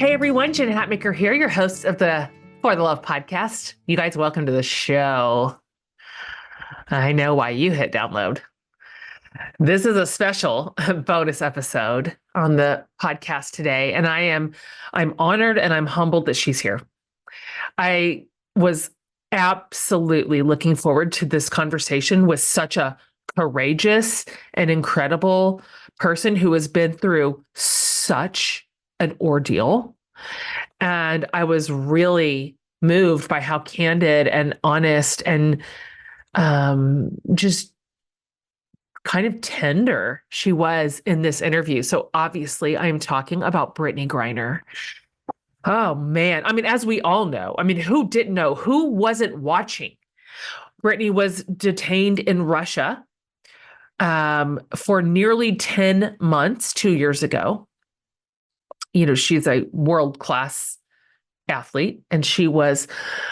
Hey everyone, Jen Hatmaker here, your host of the For the Love podcast. You guys, welcome to the show. I know why you hit download. This is a special bonus episode on the podcast today, and I'm honored and I'm humbled that she's here. I was absolutely looking forward to this conversation with such a courageous and incredible person who has been through such an ordeal. And I was really moved by how candid and honest and just kind of tender she was in this interview. So obviously, I'm talking about Brittney Griner. Oh man. I mean, as we all know, who didn't know? Who wasn't watching? Brittney was detained in Russia for nearly 10 months 2 years ago. You know, she's a world-class athlete, and she was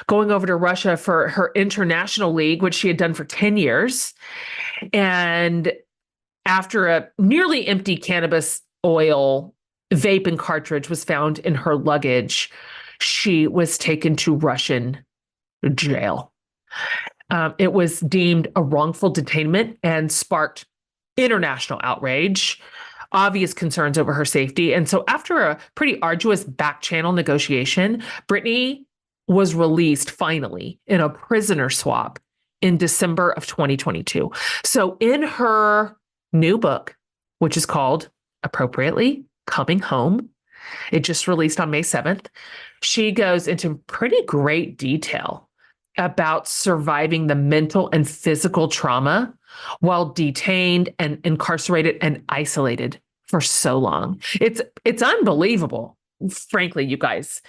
going over to Russia for her international league, which she had done for 10 years. And after a nearly empty cannabis oil vape and cartridge was found in her luggage, she was taken to Russian jail. It was deemed a wrongful detainment and sparked international outrage, obvious concerns over her safety. And so after a pretty arduous back channel negotiation, Brittney was released finally in a prisoner swap in December of 2022. So in her new book, which is called appropriately Coming Home, it just released on May 7th, she goes into pretty great detail about surviving the mental and physical trauma while detained and incarcerated and isolated for so long. It's unbelievable, frankly, you guys.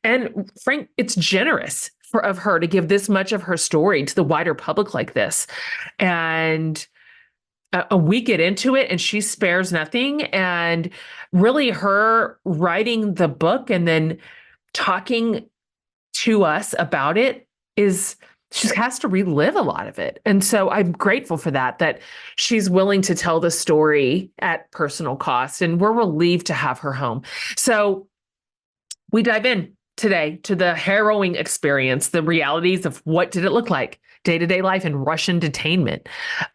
And Frank, it's generous of her to give this much of her story to the wider public like this. And we get into it and she spares nothing. And really her writing the book and then talking to us about it she has to relive a lot of it. And so I'm grateful for that she's willing to tell the story at personal cost, and we're relieved to have her home. So we dive in today to the harrowing experience, the realities of what did it look like, day-to-day life in Russian detainment,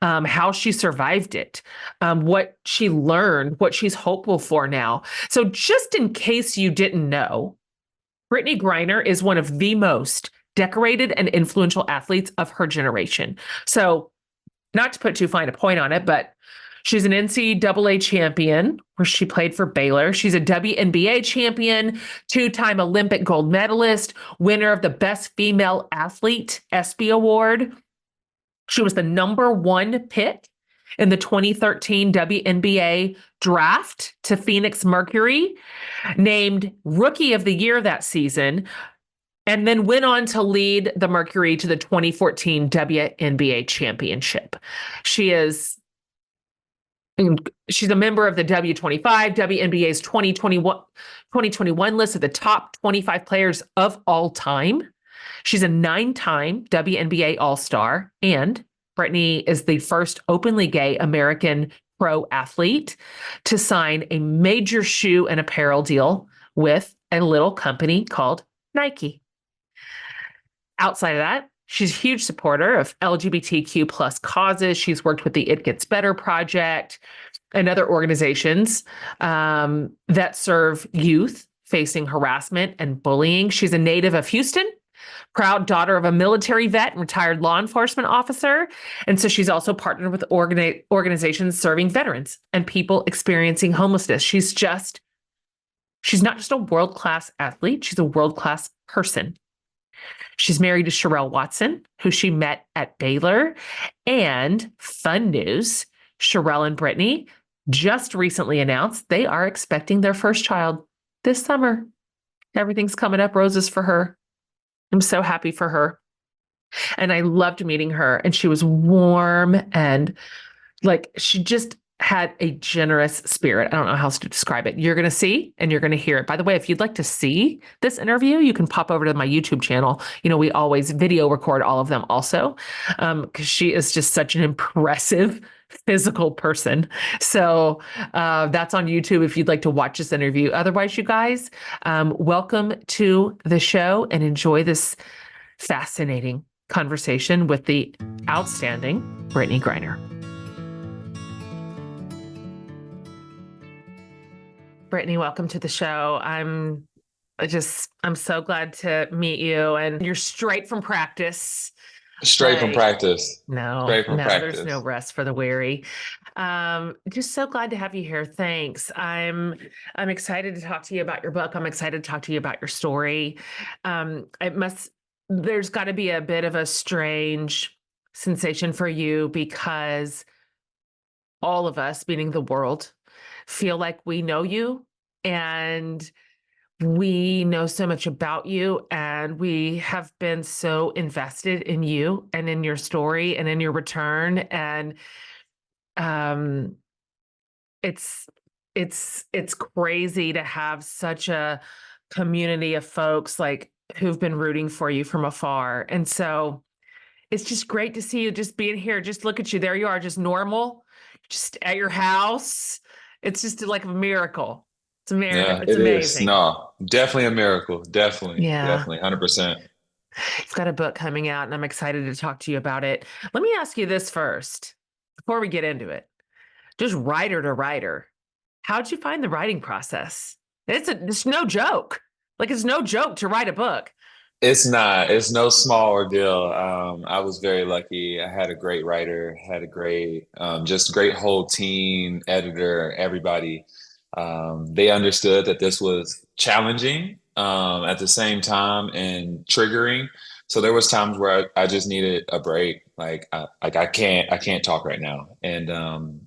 how she survived it, what she learned, what she's hopeful for now. So just in case you didn't know, Brittney Griner is one of the most decorated and influential athletes of her generation. So not to put too fine a point on it, but she's an NCAA champion where she played for Baylor. She's a WNBA champion, two-time Olympic gold medalist, winner of the Best Female Athlete ESPY Award. She was the #1 pick in the 2013 WNBA draft to Phoenix Mercury, named Rookie of the Year that season, and then went on to lead the Mercury to the 2014 WNBA championship. She's a member of the W25, WNBA's 2021 list of the top 25 players of all time. She's a 9-time WNBA All-Star, and Brittney is the first openly gay American pro athlete to sign a major shoe and apparel deal with a little company called Nike. Outside of that, she's a huge supporter of LGBTQ plus causes. She's worked with the It Gets Better Project and other organizations that serve youth facing harassment and bullying. She's a native of Houston, proud daughter of a military vet and retired law enforcement officer. And so she's also partnered with organizations serving veterans and people experiencing homelessness. She's not just a world-class athlete, she's a world-class person. She's married to Sherelle Watson, who she met at Baylor. And fun news, Sherelle and Brittney just recently announced they are expecting their first child this summer. Everything's coming up roses for her. I'm so happy for her. And I loved meeting her. And she was warm and she just had a generous spirit. I don't know how else to describe it. You're going to see and you're going to hear it. By the way, if you'd like to see this interview, you can pop over to my YouTube channel. You know, we always video record all of them also, because she is just such an impressive physical person. So that's on YouTube if you'd like to watch this interview. Otherwise, you guys, welcome to the show and enjoy this fascinating conversation with the outstanding Brittney Griner. Brittney, welcome to the show. I'm so glad to meet you. And you're straight from practice. Straight from Like, practice. no, Straight from no, there's no practice. rest for the weary. Just so glad to have you here. Thanks. I'm excited to talk to you about your book. I'm excited to talk to you about your story. It must, there's got to be a bit of a strange sensation for you because all of us, meaning the world, feel like we know you and we know so much about you and we have been so invested in you and in your story and in your return. And um, it's it's crazy to have such a community of folks like who've been rooting for you from afar. And so it's just great to see you just being here. Just look at you. There you are, just normal, just at your house. It's just like a miracle. Yeah, It's it is. amazing. No, definitely a miracle. Definitely. Yeah. Definitely. 100%. He's got a book coming out, and I'm excited to talk to you about it. Let me ask you this first, before we get into it. Just writer to writer, how'd you find the writing process? It's no joke. Like it's no joke to write a book. It's not. It's no small ordeal. I was very lucky. I had a great writer, had a great, just great whole team, editor, everybody. They understood that this was challenging, at the same time and triggering. So there was times where I just needed a break. I can't talk right now. And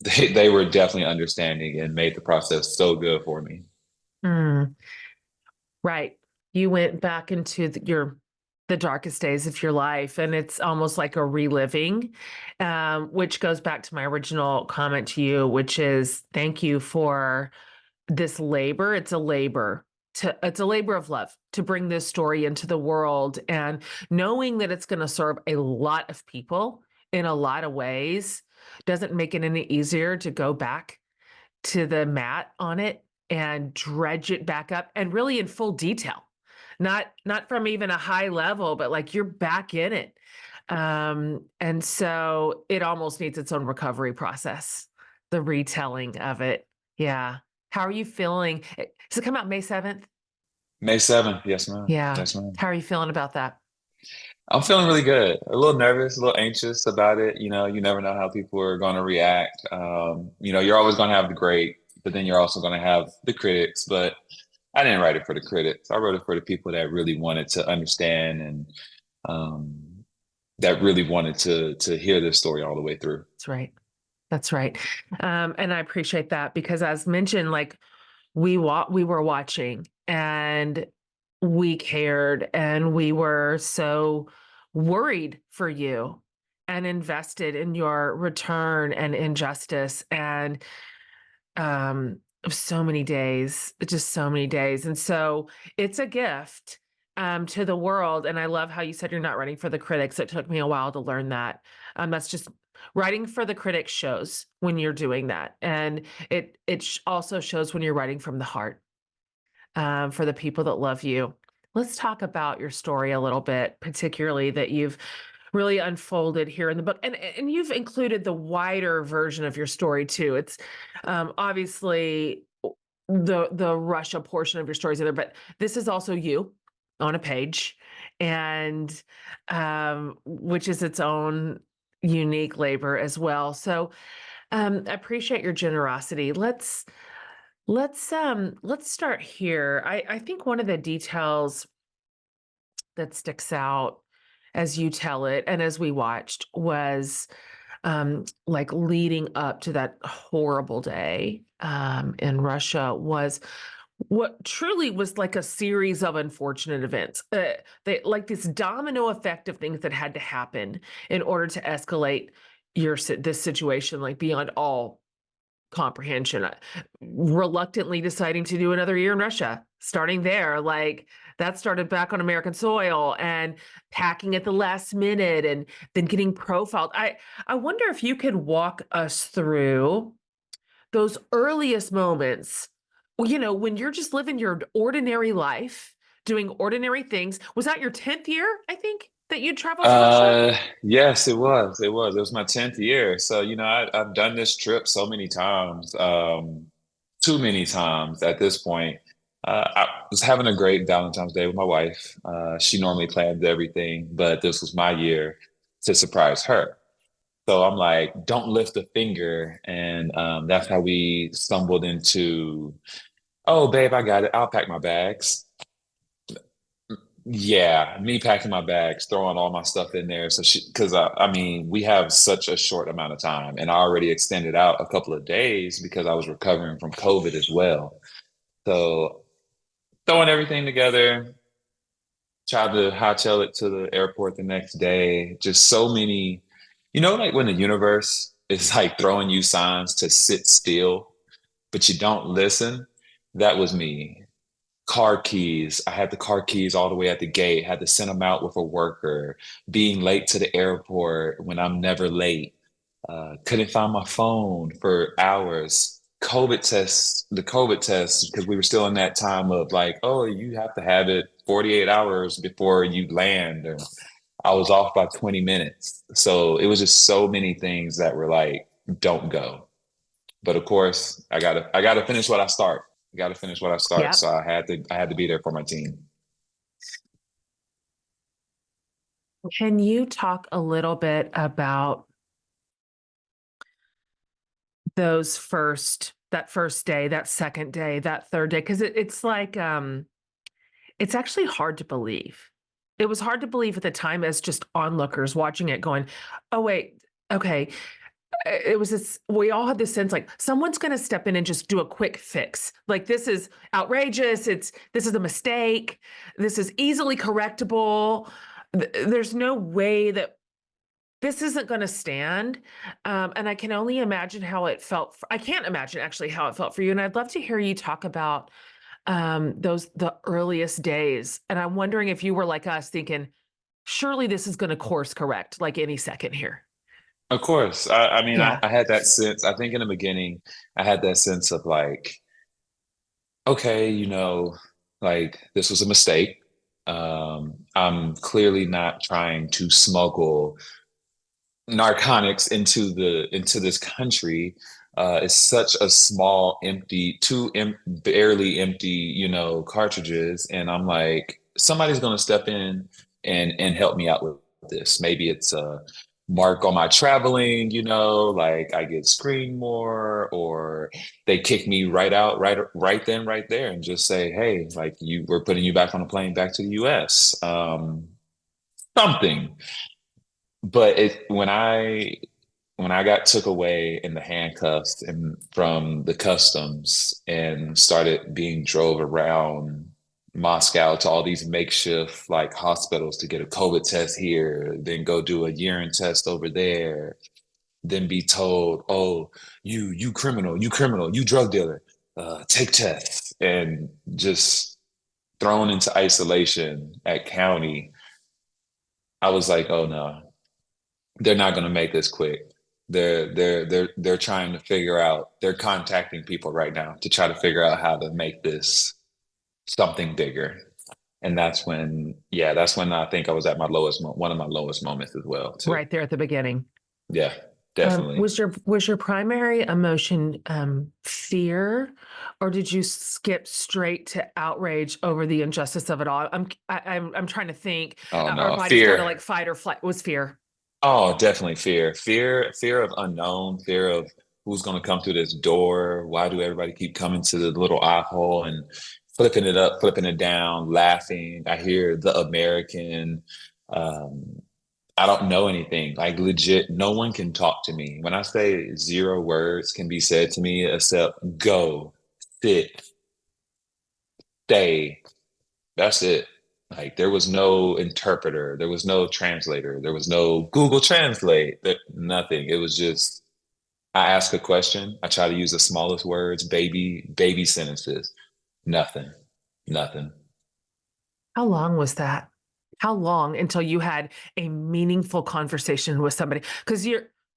they were definitely understanding and made the process so good for me. Mm, right. You went back into the darkest days of your life, and it's almost like a reliving, which goes back to my original comment to you, which is thank you for this labor. It's a labor of love to bring this story into the world, and knowing that it's going to serve a lot of people in a lot of ways doesn't make it any easier to go back to the mat on it and dredge it back up and really in full detail. Not from even a high level, but like you're back in it. And so it almost needs its own recovery process, the retelling of it. Yeah. How are you feeling? Does it come out May 7th? May 7th. Yes, ma'am. Yeah. Yes, ma'am. How are you feeling about that? I'm feeling really good. A little nervous, a little anxious about it. You know, you never know how people are going to react. You're always going to have the great, but then you're also going to have the critics. But I didn't write it for the critics. I wrote it for the people that really wanted to understand and um, that really wanted to hear this story all the way through. That's right. That's right. And I appreciate that because as mentioned, like we were watching and we cared and we were so worried for you and invested in your return and injustice and so many days, just so many days. And so it's a gift to the world. And I love how you said you're not writing for the critics. It took me a while to learn that. That's just writing for the critics shows when you're doing that. And it also shows when you're writing from the heart for the people that love you. Let's talk about your story a little bit, particularly that you've really unfolded here in the book, and you've included the wider version of your story too. It's obviously the Russia portion of your stories there, but this is also you on a page, and which is its own unique labor as well. So I appreciate your generosity. Let's start here. I think one of the details that sticks out as you tell it and as we watched was like leading up to that horrible day in Russia was what truly was like a series of unfortunate events. They like this domino effect of things that had to happen in order to escalate this situation like beyond all comprehension. Reluctantly deciding to do another year in Russia, starting there, like that started back on American soil and packing at the last minute and then getting profiled. I wonder if you could walk us through those earliest moments, when you're just living your ordinary life, doing ordinary things. Was that your 10th year, I think, that you traveled to Russia? Yes, it was. It was. It was my 10th year. So, I've done this trip so many times, too many times at this point. I was having a great Valentine's Day with my wife. She normally plans everything, but this was my year to surprise her. So I'm like, don't lift a finger. And that's how we stumbled into, oh, babe, I got it. I'll pack my bags. Yeah, me packing my bags, throwing all my stuff in there. So because I mean, we have such a short amount of time, and I already extended out a couple of days because I was recovering from COVID as well. So throwing everything together, tried to hightail it to the airport the next day. Just so many, like when the universe is like throwing you signs to sit still, but you don't listen. That was me. Car keys. I had the car keys all the way at the gate, had to send them out with a worker, being late to the airport when I'm never late. Couldn't find my phone for hours. The COVID tests, because we were still in that time of like, oh, you have to have it 48 hours before you land. Or I was off by 20 minutes. So it was just so many things that were like, don't go. But of course, I gotta finish what I start. I gotta finish what I start. Yep. So I had to be there for my team. Can you talk a little bit about that first day, that second day, that third day? Because it's like, it's actually hard to believe. It was hard to believe at the time as just onlookers watching it going, oh, wait, okay. It was this, we all had this sense like someone's going to step in and just do a quick fix. Like this is outrageous. This is a mistake. This is easily correctable. There's no way that this isn't going to stand. And I can only imagine how it felt. I can't imagine actually how it felt for you. And I'd love to hear you talk about the earliest days. And I'm wondering if you were like us thinking, surely this is going to course correct like any second here. Of course. I mean, I, Yeah. I had that sense. I think in the beginning, I had that sense of like, okay, like this was a mistake. I'm clearly not trying to smuggle narcotics into this country. It's such a small, empty, barely empty, cartridges, and I'm like, somebody's gonna step in and help me out with this. Maybe it's a mark on my traveling, like I get screened more, or they kick me right out, right then, right there, and just say, hey, like we're putting you back on a plane back to the U.S. Something. But when I got took away in the handcuffs and from the customs and started being drove around Moscow to all these makeshift like hospitals to get a COVID test here, then go do a urine test over there, then be told, "Oh, you criminal, you drug dealer, take tests," and just thrown into isolation at county. I was like, "Oh no, they're not going to make this quick. They're trying to figure out. They're contacting people right now to try to figure out how to make this something bigger." And that's when I think I was at my one of my lowest moments as well too. Right there at the beginning. Yeah, definitely. Was your primary emotion fear, or did you skip straight to outrage over the injustice of it all? I'm trying to think. Oh Our no, bodies go to fear. like fight or flight. Was fear? Oh, definitely fear of unknown, fear of who's going to come through this door. Why do everybody keep coming to the little eye hole and flipping it up, flipping it down, laughing? I hear the American. Um, I don't know anything. Like legit, no one can talk to me. When I say zero words can be said to me except go, sit, stay. That's it. Like there was no interpreter, there was no translator, there was no Google Translate, nothing. It was just I ask a question, I try to use the smallest words, baby sentences, nothing. Nothing. How long was that? How long until you had a meaningful conversation with somebody? Because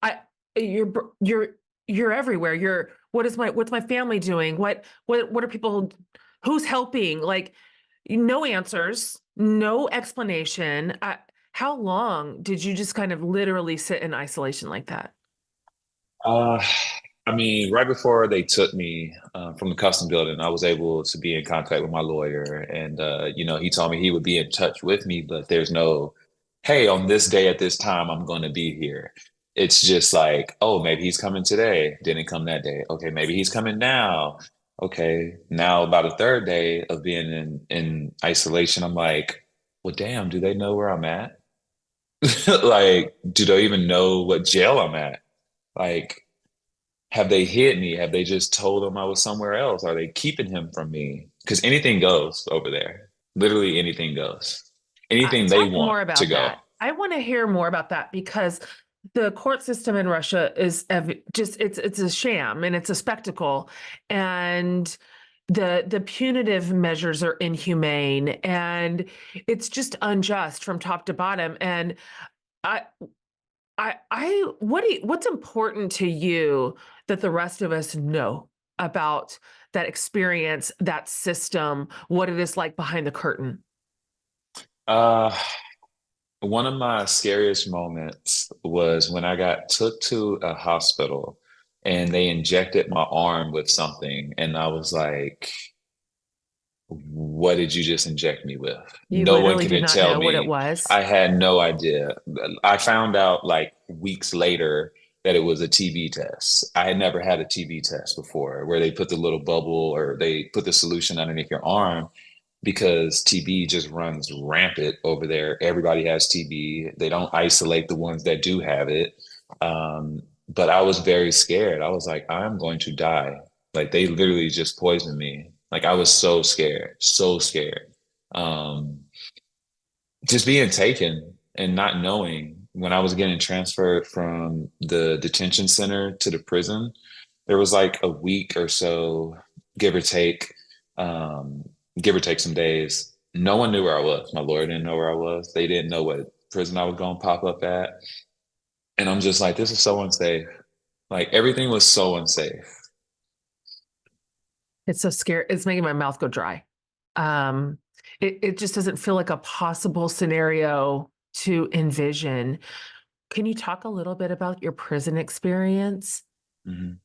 I, you're, you're, you're everywhere. What's my family doing? What are people, who's helping? Like, no answers, no explanation. How long did you just kind of literally sit in isolation like that? Uh, I mean, right before they took me from the custom building, I was able to be in contact with my lawyer, and he told me he would be in touch with me, but there's no, hey, on this day at this time, I'm going to be here. It's just like, oh, maybe he's coming today. Didn't come that day. Okay, maybe he's coming now. Okay, now about a third day of being in isolation, I'm like, well, damn, do they know where I'm at? Like, do they even know what jail I'm at? Like, have they hid me? Have they just told him I was somewhere else? Are they keeping him from me? Because anything goes over there. Literally anything goes. Anything they Talk want more to about go. that. I want to hear more about that because the court system in Russia is just it's a sham and it's a spectacle, and the punitive measures are inhumane, and it's just unjust from top to bottom. And I what's important to you that the rest of us know about that experience, that system, what it is like behind the curtain? Uh, One of my scariest moments was when I got took to a hospital and they injected my arm with something, and I was like, what did you just inject me with? You No one literally did could not tell know what it me. was. I had no idea. I found out like weeks later that it was a TB test. I had never had a TB test before where they put the little bubble or they put the solution underneath your arm because TB just runs rampant over there. Everybody has TB. They don't isolate the ones that do have it. But I was very scared. I was like, I'm going to die. Like they literally just poisoned me. Like I was so scared, so scared. Um, just being taken and not knowing when I was getting transferred from the detention center to the prison, there was like a week or so, give or take, um, give or take some days. No one knew where I was. My lawyer didn't know where I was. They didn't know what prison I was going to pop up at. And I'm just like, this is so unsafe. Like everything was so unsafe. It's so scary. It's making my mouth go dry. Um, it just doesn't feel like a possible scenario to envision. Can you talk a little bit about your prison experience? Mhm.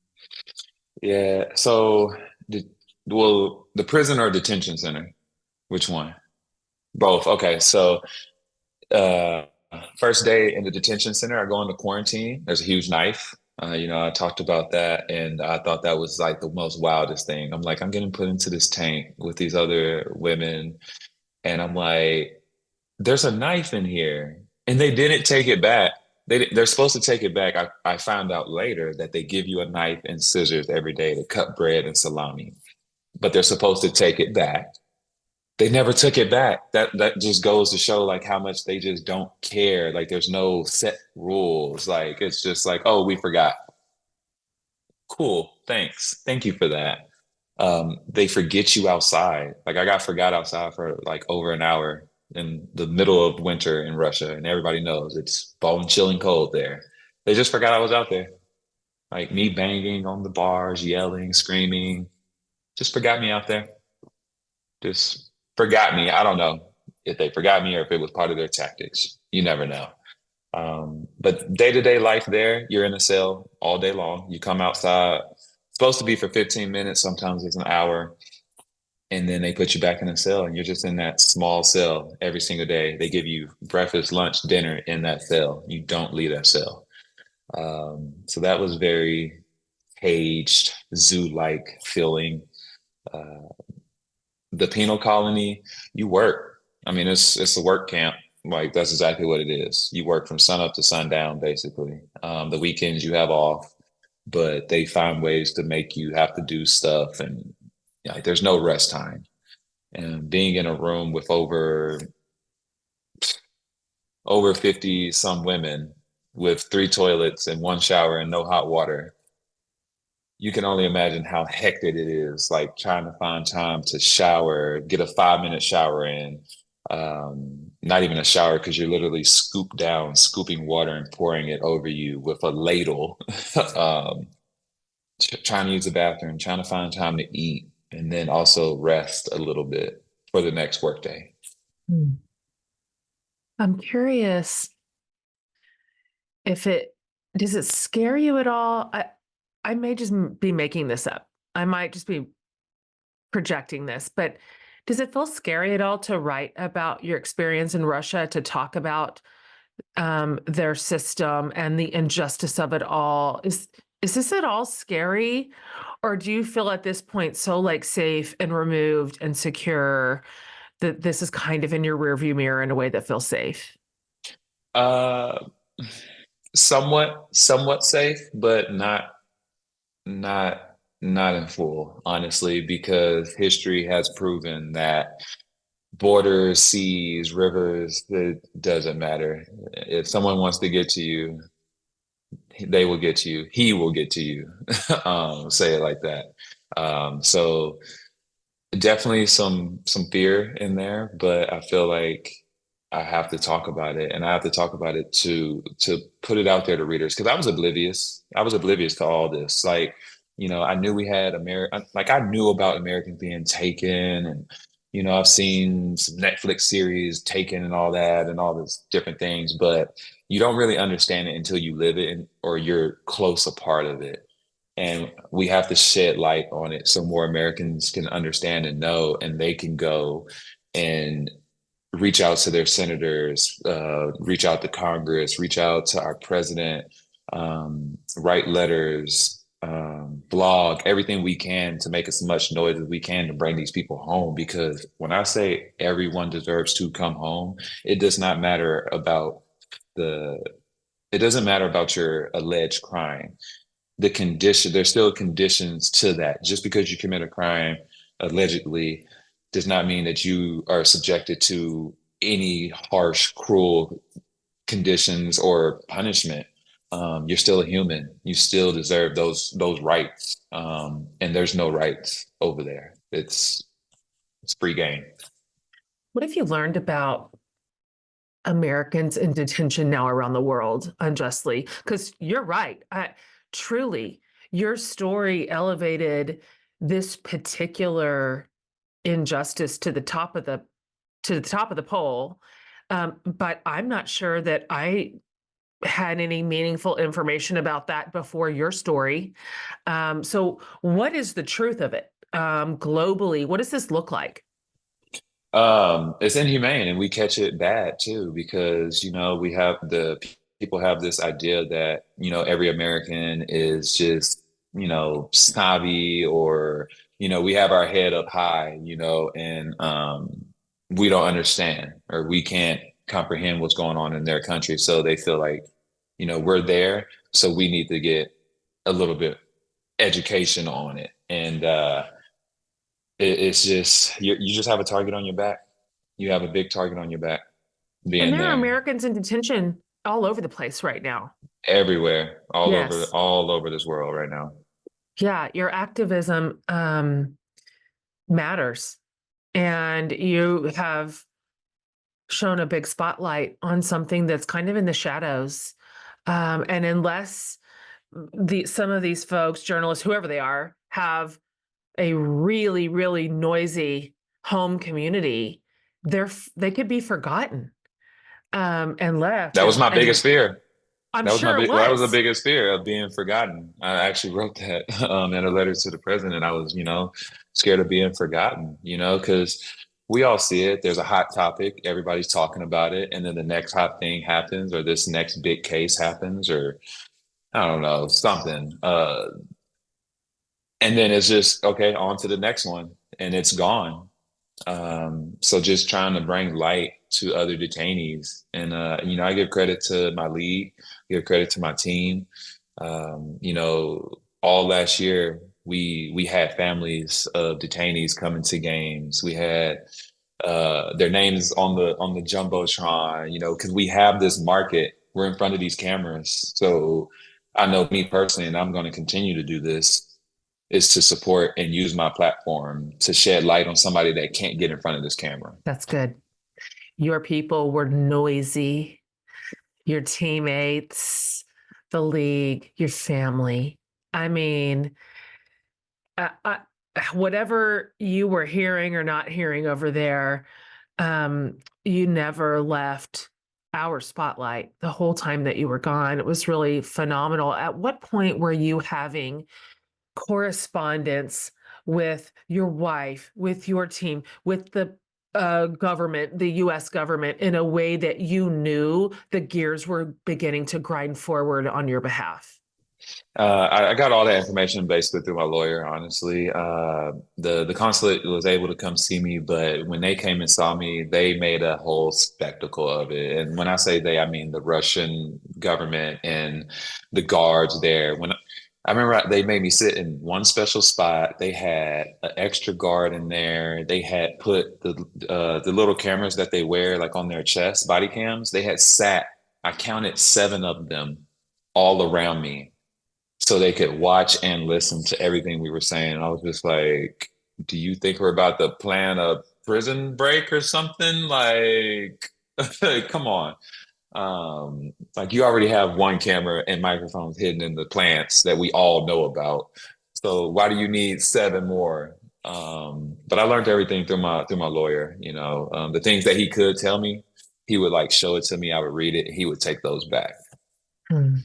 Yeah. So, the, well, the prison or detention center, which one? Both. Okay. So, uh, first day in the detention center, I go into quarantine. There's a huge knife. I talked about that, and I thought that was like the most wildest thing. I'm like, I'm getting put into this tank with these other women, and I'm like, there's a knife in here, and they didn't take it back. They're supposed to take it back. I found out later that they give you a knife and scissors every day to cut bread and salami, but they're supposed to take it back. They never took it back. That just goes to show like how much they just don't care. Like there's no set rules. Like it's just like, oh, we forgot. Cool. Thanks. Thank you for that. They forget you outside. Like I got forgot outside for like over an hour in the middle of winter in Russia, and everybody knows it's bone chilling cold there. They just forgot I was out there. Like me banging on the bars, yelling, screaming, just forgot me out there. Just forgot me. I don't know if they forgot me or if it was part of their tactics. You never know. But day-to-day life there, you're in a cell all day long. You come outside, supposed to be for 15 minutes, sometimes it's an hour, and then they put you back in a cell and you're just in that small cell every single day. They give you breakfast, lunch, dinner in that cell. You don't leave that cell. So that was very caged, zoo-like feeling. Uh, the penal colony, you work. I mean, it's a work camp. Like that's exactly what it is. You work from sun up to sundown, basically. The weekends you have off, but they find ways to make you have to do stuff, and like there's no rest time. And being in a room with over 50 some women with three toilets and one shower and no hot water, you can only imagine how hectic it is, like trying to find time to shower, get a 5 minute shower in. Not even a shower because you're literally scooping water and pouring it over you with a ladle. um, Trying to use the bathroom, trying to find time to eat, and then also rest a little bit for the next workday. Hmm. I'm curious if it does it scare you at all? I may just be making this up. I might just be projecting this, but does it feel scary at all to write about your experience in Russia, to talk about their system and the injustice of it all? Is this at all scary, or do you feel at this point so like safe and removed and secure that this is kind of in your rearview mirror in a way that feels safe? Uh, somewhat safe, but not in full, honestly, because history has proven that borders, seas, rivers, it doesn't matter. If someone wants to get to you, they will get to you. He will get to you. Say it like that. So definitely some fear in there, but I feel like I have to talk about it, and I have to talk about it to put it out there to readers because I was oblivious. I was oblivious to all this. Like, I knew we had like I knew about Americans being taken, and I've seen some Netflix series taken and all that, and all these different things, but you don't really understand it until you live it or you're close a part of it. And we have to shed light on it so more Americans can understand and know, and they can go and reach out to their senators, reach out to Congress, reach out to our president, write letters, blog, everything we can to make as much noise as we can to bring these people home. Because when I say everyone deserves to come home, it does not matter about the, it doesn't matter about your alleged crime. There's still conditions to that. Just because you commit a crime allegedly does not mean that you are subjected to any harsh, cruel conditions or punishment. You're still a human. You still deserve those rights. And there's no rights over there. It's free game. What have you learned about Americans in detention now around the world unjustly? Because you're right. Truly, your story elevated this particular injustice to the top of the pole. But I'm not sure that I had any meaningful information about that before your story. So, what is the truth of it globally? What does this look like? It's inhumane, and we catch it bad too because we have the people have this idea that every American is just snobby, or we have our head up high, and we don't understand or we can't comprehend what's going on in their country, so they feel like we're there, so we need to get a little bit education on it, and it's just you just have a target on your back. You have a big target on your back And being there are there Americans in detention all over the place right now. everywhere, Yes. all over this world right now. Yeah, your activism matters. And you have shown a big spotlight on something that's kind of in the shadows. And unless some of these folks, journalists, whoever they are, have a really, really noisy home community, they could be forgotten and left. That was my And biggest fear. I'm sure it That was the was. biggest fear of being forgotten. I actually wrote that in a letter to the president. I was, scared of being forgotten, because we all see it. There's a hot topic, everybody's talking about it, and then the next hot thing happens, or this next big case happens, or I don't know, something. And then it's just okay, on to the next one, and it's gone. So just trying to bring light to other detainees, and I give credit to my lead, give credit to my team. All last year we had families of detainees coming to games. We had their names on the jumbotron, because we have this market. We're in front of these cameras, so I know me personally, and I'm going to continue to do this. is to support and use my platform to shed light on somebody that can't get in front of this camera. That's good. Your people were noisy, your teammates, the league, your family. I mean, uh, uh, whatever you were hearing or not hearing over there, you never left our spotlight the whole time that you were gone. It was really phenomenal. At what point were you having correspondence with your wife, with your team, with the government, the US government, in a way that you knew the gears were beginning to grind forward on your behalf? I got all that information basically through my lawyer, honestly. The consulate was able to come see me, but when they came and saw me, they made a whole spectacle of it. And when I say they, I mean the Russian government and the guards there. When I remember they made me sit in one special spot. They had an extra guard in there. They had put the little cameras that they wear like on their chest, body cams. They had sat, I counted 7 of them all around me so they could watch and listen to everything we were saying. I was just like, do you think we're about to plan a prison break or something? Like, come on. Like you already have one camera and microphones hidden in the plants that we all know about. So why do you need 7 more? But I learned everything through my lawyer. The things that he could tell me, he would like show it to me. I would read it. He would take those back. Hmm.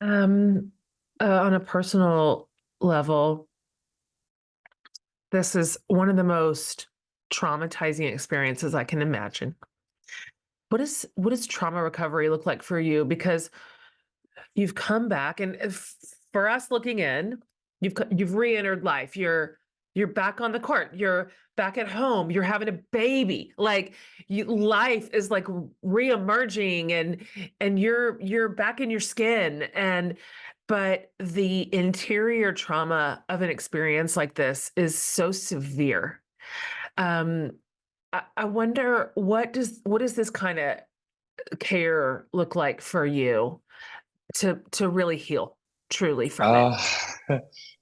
On a personal level, this is one of the most traumatizing experiences I can imagine. What does trauma recovery look like for you? Because you've come back, and if, for us looking in, you've re-entered life. You're back on the court. You're back at home. You're having a baby. Like life is like re-emerging, and you're back in your skin. But the interior trauma of an experience like this is so severe. Um, I wonder, what does this kind of care look like for you to really heal truly from it? Uh,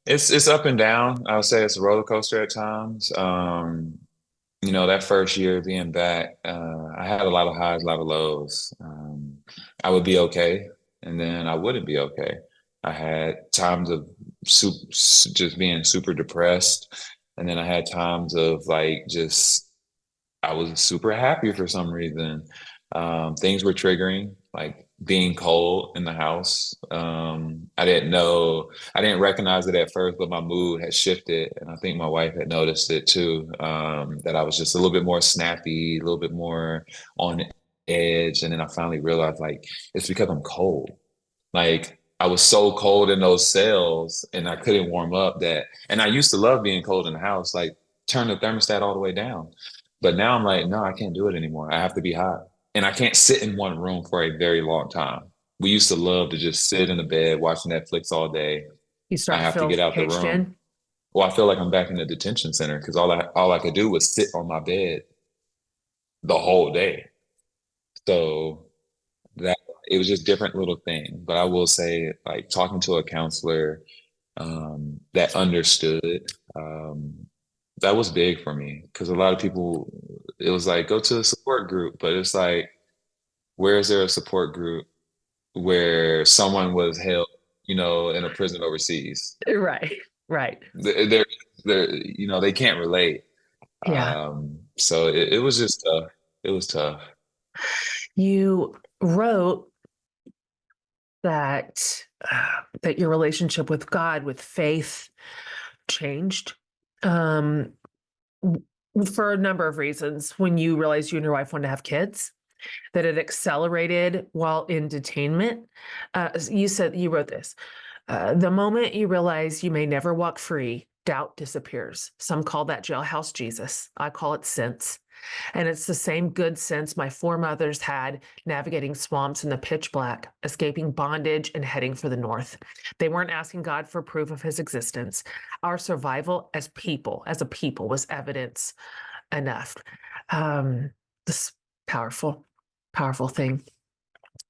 it's up and down. I would say it's a roller coaster at times. That first year being back, I had a lot of highs, a lot of lows. I would be okay, and then I wouldn't be okay. I had times of just being super depressed, and then I had times of like just I was super happy for some reason. Things were triggering, like being cold in the house. I didn't recognize it at first, but my mood had shifted. And I think my wife had noticed it too, that I was just a little bit more snappy, a little bit more on edge. And then I finally realized like, it's because I'm cold. Like I was so cold in those cells and I couldn't warm up and I used to love being cold in the house, like turn the thermostat all the way down. But now I'm like, no, I can't do it anymore. I have to be hot. And I can't sit in one room for a very long time. We used to love to just sit in the bed watching Netflix all day. You I start to have to feel get out the caged room. in. Well, I feel like I'm back in the detention center because all I could do was sit on my bed the whole day. So that it was just different little things. But I will say, like talking to a counselor that understood, that was big for me because a lot of people, it was like go to a support group, but it's like, where is there a support group where someone was held, in a prison overseas? Right, right. They're they can't relate. Yeah. So it was just tough. It was tough. You wrote that that your relationship with God, with faith, changed um, for a number of reasons. When you realized you and your wife wanted to have kids, that it accelerated while in detainment. You wrote this. The moment you realize you may never walk free, doubt disappears. Some call that jailhouse Jesus. I call it sense. And it's the same good sense my foremothers had navigating swamps in the pitch black, escaping bondage and heading for the north. They weren't asking God for proof of his existence. Our survival as a people, was evidence enough. This powerful, powerful thing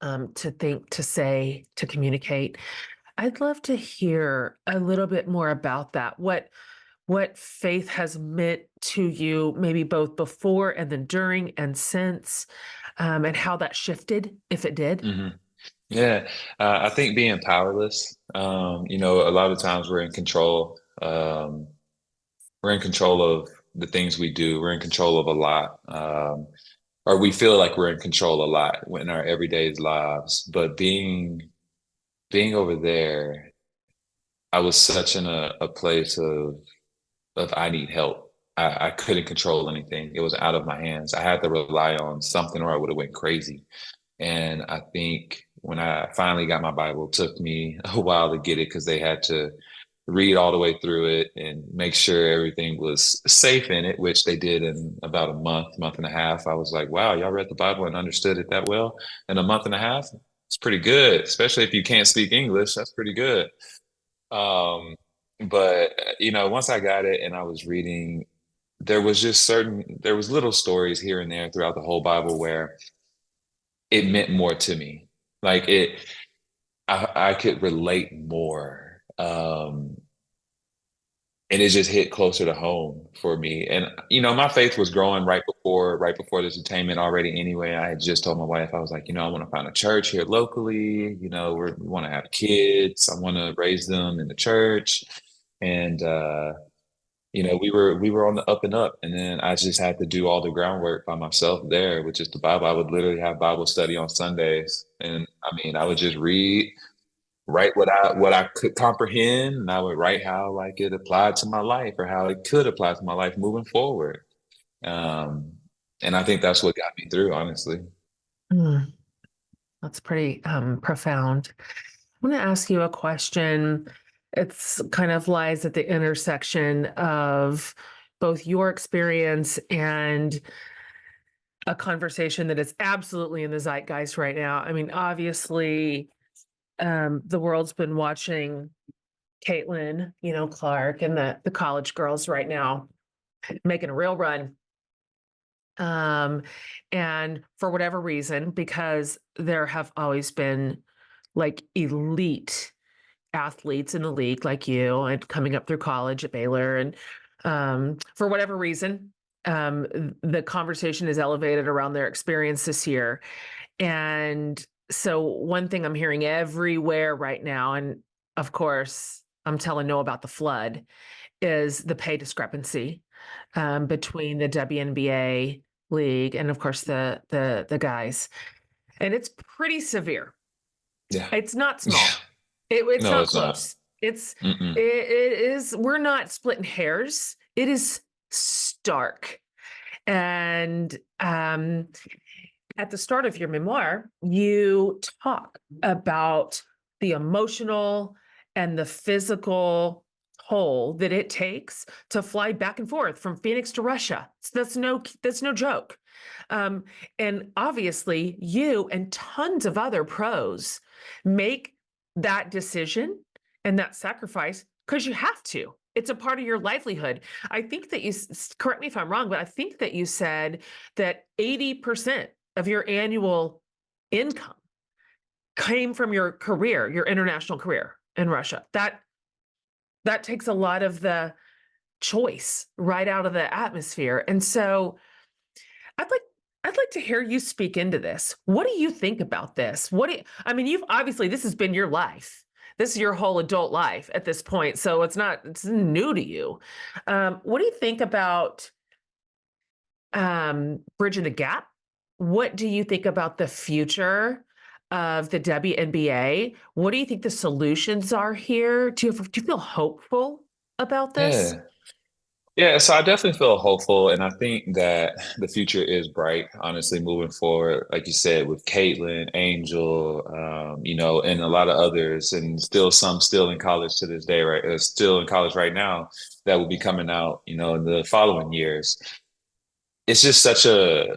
to think, to say, to communicate. I'd love to hear a little bit more about that. What faith has meant to you, maybe both before and then during and since, and how that shifted, if it did. Hmm. Yeah, I think being powerless, a lot of times we're in control. We're in control of the things we do. We're in control of a lot. Or we feel like we're in control a lot in our everyday lives. But being over there, I was such in a place of I need help. I couldn't control anything. It was out of my hands. I had to rely on something or I would have went crazy. And I think when I finally got my Bible, it took me a while to get it because they had to read all the way through it and make sure everything was safe in it, which they did in about a month and a half. I was like, wow, y'all read the Bible and understood it that well in a month and a half? It's pretty good, especially if you can't speak English. That's pretty good. Um, but once I got it and I was reading, there was little stories here and there throughout the whole Bible where it meant more to me. Like I could relate more. And it just hit closer to home for me. And my faith was growing right before this detainment already. Anyway, I had just told my wife, I was like, I want to find a church here locally. We want to have kids. I want to raise them in the church, and we were on the up and up. And then I just had to do all the groundwork by myself there, which is the Bible. I would literally have Bible study on Sundays, and I mean, I would just write what I could comprehend, and I would write how like it applied to my life or how it could apply to my life moving forward. Um, and I think that's what got me through, honestly. Mm, that's pretty profound. I'm going to ask you a question. It's kind of lies at the intersection of both your experience and a conversation that is absolutely in the zeitgeist right now. I mean, obviously, the world's been watching Caitlin, Clark, and the college girls right now making a real run. And for whatever reason, because there have always been like elite athletes in the league like you and coming up through college at Baylor. And for whatever reason, the conversation is elevated around their experience this year. And so one thing I'm hearing everywhere right now, and of course, I'm telling Noah about the flood, is the pay discrepancy between the WNBA league and, of course, the guys, and it's pretty severe. Yeah. It's not Yeah. small. It's No, not it's not. close. It's Mm-mm. it is. We're not splitting hairs. It is stark. And at the start of your memoir, you talk about the emotional and the physical toll that it takes to fly back and forth from Phoenix to Russia. So that's no joke. Um, and obviously, you and tons of other pros make that decision and that sacrifice because you have to. It's a part of your livelihood. I think that you, correct me if I'm wrong, but I think that you said that 80% of your annual income came from your career, your international career in Russia. That takes a lot of the choice right out of the atmosphere. And so I'd like I'd like to hear you speak into this. What do you think about this? I mean, you've obviously this has been your life. This is your whole adult life at this point. So it's new to you. What do you think about bridging the gap? What do you think about the future of the WNBA? What do you think the solutions are here? Do you feel hopeful about this? Yeah. Yeah, so I definitely feel hopeful, and I think that the future is bright, honestly, moving forward. Like you said, with Caitlin, Angel, and a lot of others, and still some still in college to this day, right? Still in college right now that will be coming out, in the following years. It's just such an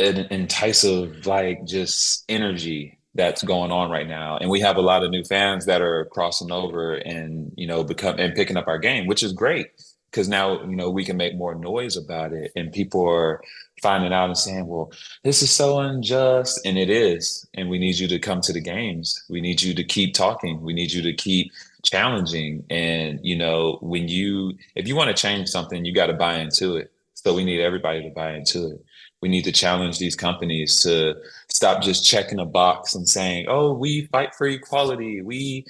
enticing, like, just energy that's going on right now, and we have a lot of new fans that are crossing over and become and picking up our game, which is great because now we can make more noise about it, and people are finding out and saying, well, this is so unjust. And it is. And we need you to come to the games. We need you to keep talking. We need you to keep challenging. And, if you want to change something, you got to buy into it. So we need everybody to buy into it. We need to challenge these companies to stop just checking a box and saying, "Oh, we fight for equality. We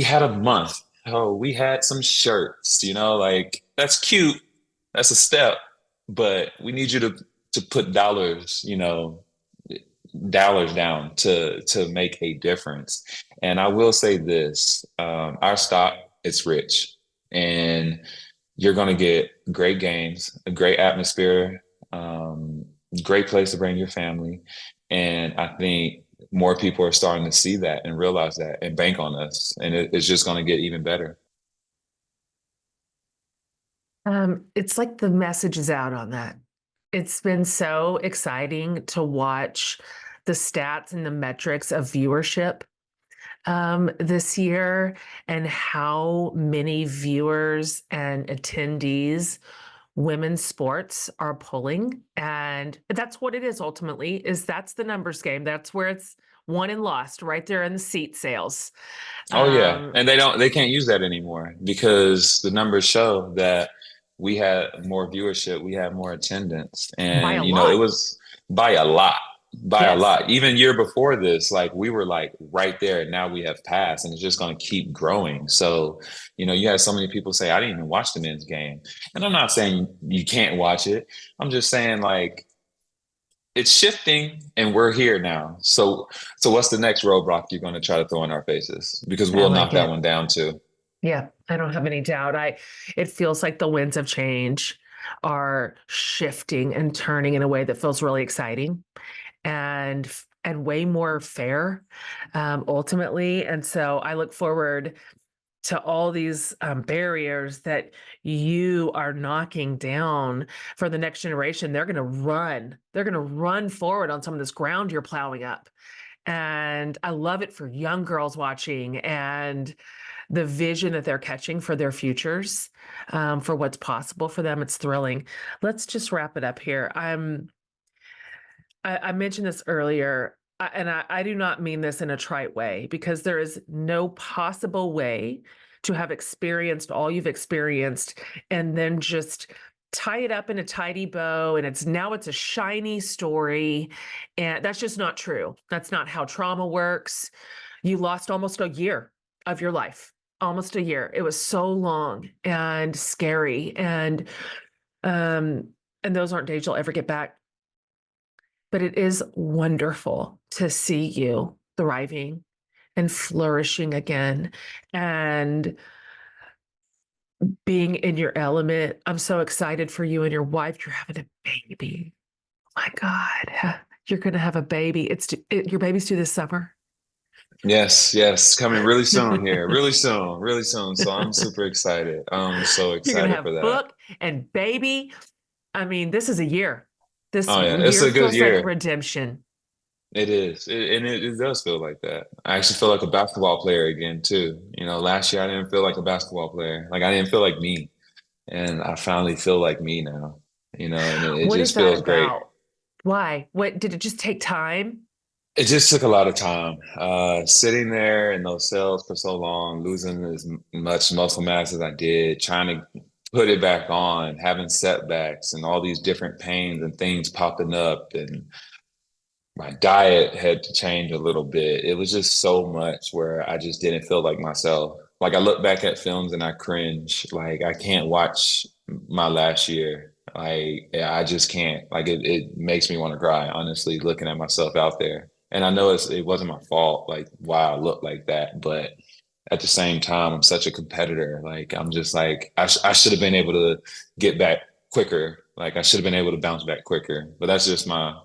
had a month. Oh, we had some shirts." Like that's cute. That's a step, but we need you to put dollars down to make a difference. And I will say this: our stock, it's rich, and you're going to get great games, a great atmosphere, great place to bring your family. And I think more people are starting to see that and realize that and bank on us. And it's just going to get even better. It's like the message is out on that. It's been so exciting to watch the stats and the metrics of viewership this year, and how many viewers and attendees women's sports are pulling. And that's what it is ultimately, is that's the numbers game. That's where it's won and lost, right there in the seat sales. Oh yeah. Um, And they can't use that anymore because the numbers show that we had more viewership, we had more attendance. by a And it lot. was by a lot, by a Yes, lot. Even year before this, like we were like right there, and now we have passed, and it's just going to keep growing. So, you have so many people say, I didn't even watch the men's game. And I'm not saying you can't watch it. I'm just saying like it's shifting and we're here now. So what's the next roadblock you're going to try to throw in our faces? Because I we'll like knock that it. one down too. Yeah, I don't have any doubt. It feels like the winds of change are shifting and turning in a way that feels really exciting, and way more fair, ultimately. And so I look forward to all these barriers that you are knocking down for the next generation. They're going to run. They're going to run forward on some of this ground you're plowing up. And I love it for young girls watching, and the vision that they're catching for their futures, for what's possible for them. It's thrilling. Let's just wrap it up here. I mentioned this earlier, and I do not mean this in a trite way, because there is no possible way to have experienced all you've experienced and then just tie it up in a tidy bow and it's a shiny story. And that's just not true. That's not how trauma works. You lost almost a year of your life, almost a year. It was so long and scary. Um, and those aren't days you'll ever get back. But it is wonderful to see you thriving and flourishing again and being in your element. I'm so excited for you and your wife. You're having a baby. Oh my God. You're going to have a baby. Your baby's due this summer. Yes, yes, coming really soon here. You're Really soon, really soon. So I'm super excited. I'm so going to excited for have that. book and baby. I mean, this is a year. This Oh yeah, it's year a good feels like year. redemption. It is. And it does feel like that. I actually feel like a basketball player again too. Last year I didn't feel like a basketball player. Like I didn't feel like me. And I finally feel like me now. And it What is just that feels great. about? Why? What did it just take time? It just took a lot of time. Sitting there in those cells for so long, losing as much muscle mass as I did, trying to put it back on, having setbacks and all these different pains and things popping up. And my diet had to change a little bit. It was just so much where I just didn't feel like myself. Like I look back at films and I cringe. Like I can't watch my last year. Like yeah, I just can't. Like it makes me want to cry, honestly, looking at myself out there. And I know it wasn't my fault, like why I look like that, but at the same time, I'm such a competitor. Like I'm just like I should have been able to get back quicker. Like I should have been able to bounce back quicker. But that's just my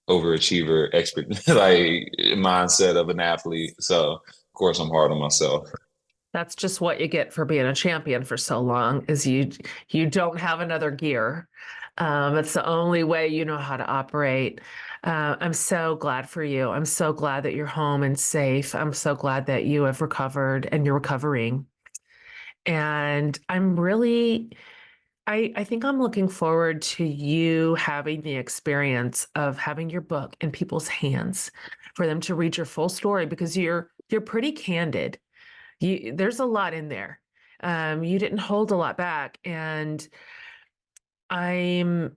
overachiever expert like mindset of an athlete. So of course I'm hard on myself. That's just what you get for being a champion for so long, is you don't have another gear. It's the only way you know how to operate. I'm so glad for you. I'm so glad that you're home and safe. I'm so glad that you have recovered and you're recovering. And I think I'm looking forward to you having the experience of having your book in people's hands for them to read your full story because you're pretty candid. There's a lot in there. You didn't hold a lot back, and I'm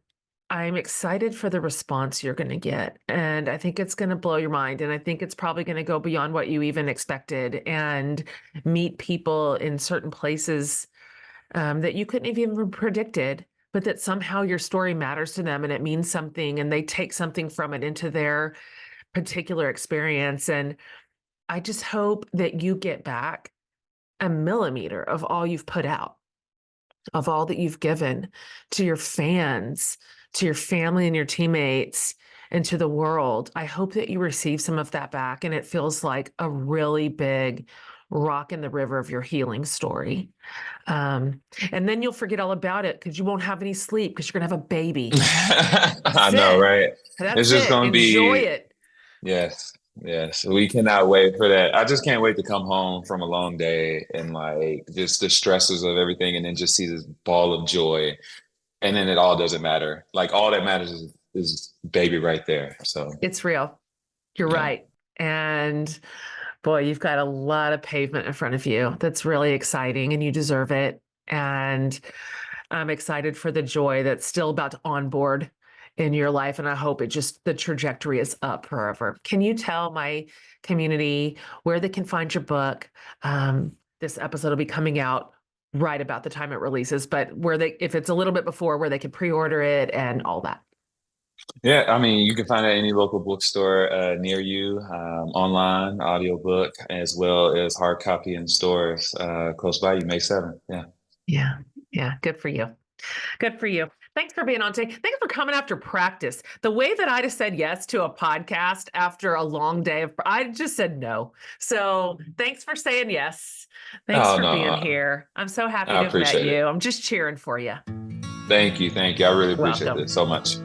I'm excited for the response you're going to get. And I think it's going to blow your mind. And I think it's probably going to go beyond what you even expected and meet people in certain places that you couldn't have even predicted, but that somehow your story matters to them and it means something and they take something from it into their particular experience. And I just hope that you get back a millimeter of all you've put out, of all that you've given to your fans, to your family and your teammates, and to the world. I hope that you receive some of that back and it feels like a really big rock in the river of your healing story. Um, and then you'll forget all about it because you won't have any sleep because you're going to have a baby. I That's know, it. right? It's That's just it. going to Enjoy be, it. yes, yes. We cannot wait for that. I just can't wait to come home from a long day and like just the stresses of everything and then just see this ball of joy. And then it all doesn't matter. Like all that matters is baby right there. So, It's real. You're yeah. right. And boy, you've got a lot of pavement in front of you. That's really exciting and you deserve it. And I'm excited for the joy that's still about to onboard in your life. And I hope the trajectory is up forever. Can you tell my community where they can find your book? This episode will be coming out right about the time it releases, but if it's a little bit before, where they can pre-order it and all that. Yeah, I mean, you can find it at any local bookstore near you, online, audiobook, as well as hard copy in stores close by you, May 7th. Yeah. Yeah. Yeah. Good for you. Good for you. Thanks for being on today. Thanks for coming after practice. The way that I just said yes to a podcast after a long day I just said no. So thanks for saying yes. Thanks Oh, for no, being here. I'm so happy I to have met appreciate you. it. I'm just cheering for you. Thank you. Thank you. I really appreciate Welcome. this so much.